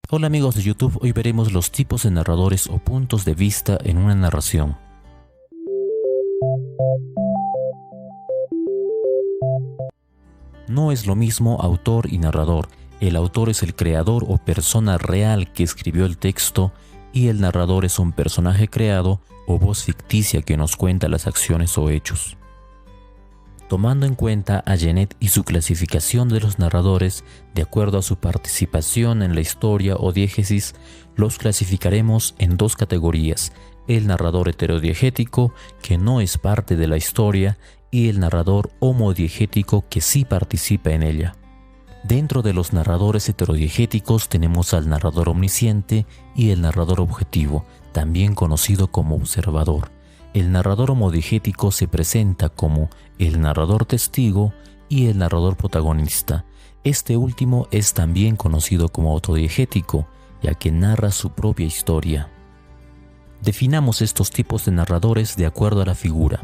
Hola amigos de YouTube, hoy veremos los tipos de narradores o puntos de vista en una narración. No es lo mismo autor y narrador. El autor es el creador o persona real que escribió el texto y el narrador es un personaje creado o voz ficticia que nos cuenta las acciones o hechos. Tomando en cuenta a Genet y su clasificación de los narradores de acuerdo a su participación en la historia o diégesis, los clasificaremos en dos categorías: el narrador heterodiegético, que no es parte de la historia, y el narrador homodiegético, que sí participa en ella. Dentro de los narradores heterodiegéticos tenemos al narrador omnisciente y el narrador objetivo, también conocido como observador. El narrador homodiegético se presenta como el narrador testigo y el narrador protagonista. Este último es también conocido como autodiegético, ya que narra su propia historia. Definamos estos tipos de narradores de acuerdo a la figura.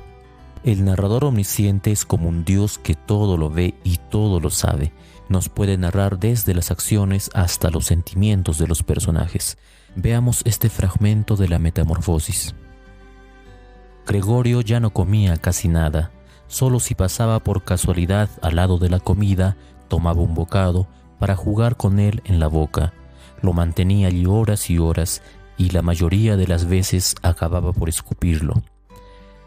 El narrador omnisciente es como un Dios que todo lo ve y todo lo sabe. Nos puede narrar desde las acciones hasta los sentimientos de los personajes. Veamos este fragmento de la Metamorfosis. Gregorio ya no comía casi nada, solo si pasaba por casualidad al lado de la comida, tomaba un bocado para jugar con él en la boca. Lo mantenía allí horas y horas y la mayoría de las veces acababa por escupirlo.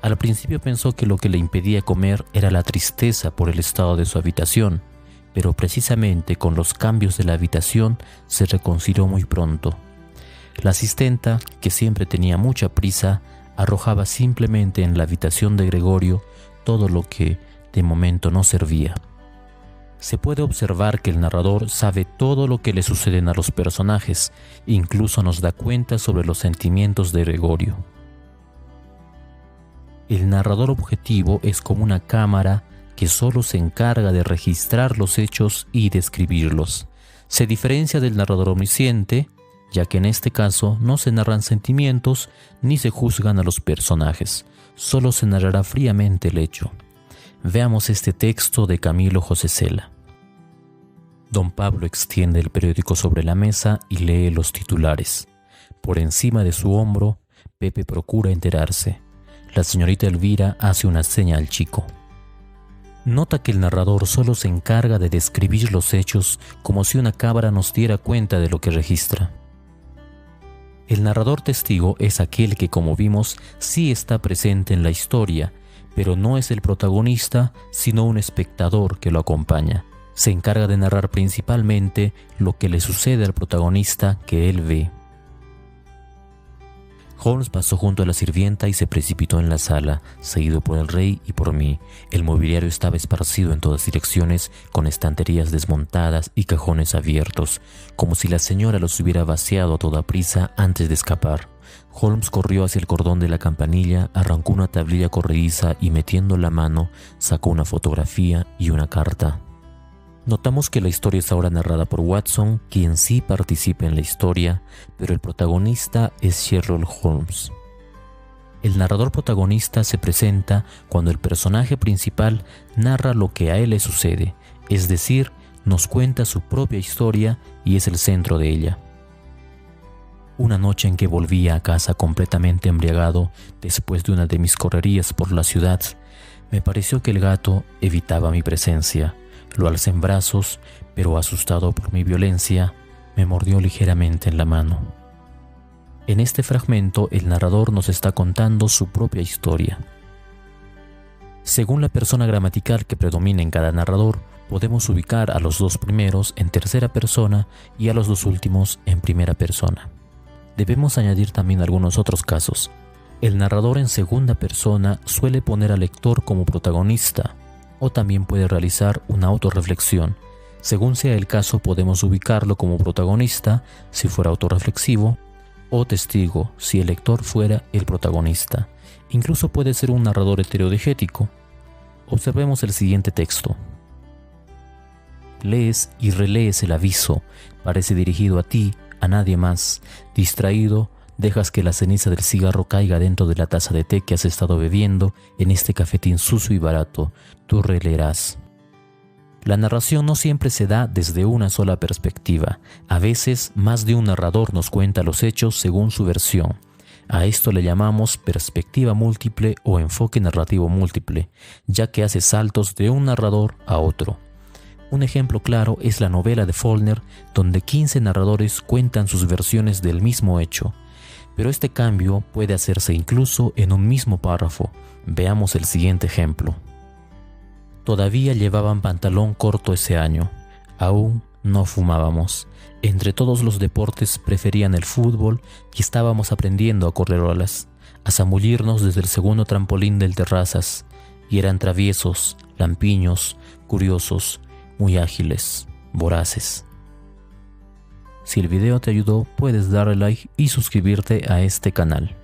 Al principio pensó que lo que le impedía comer era la tristeza por el estado de su habitación, pero precisamente con los cambios de la habitación se reconcilió muy pronto. La asistenta, que siempre tenía mucha prisa, arrojaba simplemente en la habitación de Gregorio todo lo que de momento no servía. Se puede observar que el narrador sabe todo lo que le suceden a los personajes, incluso nos da cuenta sobre los sentimientos de Gregorio. El narrador objetivo es como una cámara que solo se encarga de registrar los hechos y describirlos. Se diferencia del narrador omnisciente, ya que en este caso no se narran sentimientos ni se juzgan a los personajes, solo se narrará fríamente el hecho. Veamos este texto de Camilo José Cela. Don Pablo extiende el periódico sobre la mesa y lee los titulares. Por encima de su hombro, Pepe procura enterarse. La señorita Elvira hace una seña al chico. Nota que el narrador solo se encarga de describir los hechos como si una cámara nos diera cuenta de lo que registra. El narrador testigo es aquel que, como vimos, sí está presente en la historia, pero no es el protagonista, sino un espectador que lo acompaña. Se encarga de narrar principalmente lo que le sucede al protagonista que él ve. Holmes pasó junto a la sirvienta y se precipitó en la sala, seguido por el rey y por mí. El mobiliario estaba esparcido en todas direcciones, con estanterías desmontadas y cajones abiertos, como si la señora los hubiera vaciado a toda prisa antes de escapar. Holmes corrió hacia el cordón de la campanilla, arrancó una tablilla corrediza y, metiendo la mano, sacó una fotografía y una carta. Notamos que la historia es ahora narrada por Watson, quien sí participa en la historia, pero el protagonista es Sherlock Holmes. El narrador protagonista se presenta cuando el personaje principal narra lo que a él le sucede, es decir, nos cuenta su propia historia y es el centro de ella. Una noche en que volvía a casa completamente embriagado después de una de mis correrías por la ciudad, me pareció que el gato evitaba mi presencia. Lo alcé en brazos, pero asustado por mi violencia, me mordió ligeramente en la mano. En este fragmento, el narrador nos está contando su propia historia. Según la persona gramatical que predomina en cada narrador, podemos ubicar a los dos primeros en tercera persona y a los dos últimos en primera persona. Debemos añadir también algunos otros casos. El narrador en segunda persona suele poner al lector como protagonista, o también puede realizar una autorreflexión. Según sea el caso, podemos ubicarlo como protagonista si fuera autorreflexivo, o testigo si el lector fuera el protagonista. Incluso puede ser un narrador heterodiegético. Observemos el siguiente texto. Lees y relees el aviso, parece dirigido a ti, a nadie más. Distraído, dejas que la ceniza del cigarro caiga dentro de la taza de té que has estado bebiendo en este cafetín sucio y barato. Tú releerás. La narración no siempre se da desde una sola perspectiva. A veces, más de un narrador nos cuenta los hechos según su versión. A esto le llamamos perspectiva múltiple o enfoque narrativo múltiple, ya que hace saltos de un narrador a otro. Un ejemplo claro es la novela de Faulkner, donde 15 narradores cuentan sus versiones del mismo hecho. Pero este cambio puede hacerse incluso en un mismo párrafo. Veamos el siguiente ejemplo. Todavía llevaban pantalón corto ese año. Aún no fumábamos. Entre todos los deportes preferían el fútbol y estábamos aprendiendo a correr olas, a zambullirnos desde el segundo trampolín del terrazas, y eran traviesos, lampiños, curiosos, muy ágiles, voraces. Si el video te ayudó, puedes darle like y suscribirte a este canal.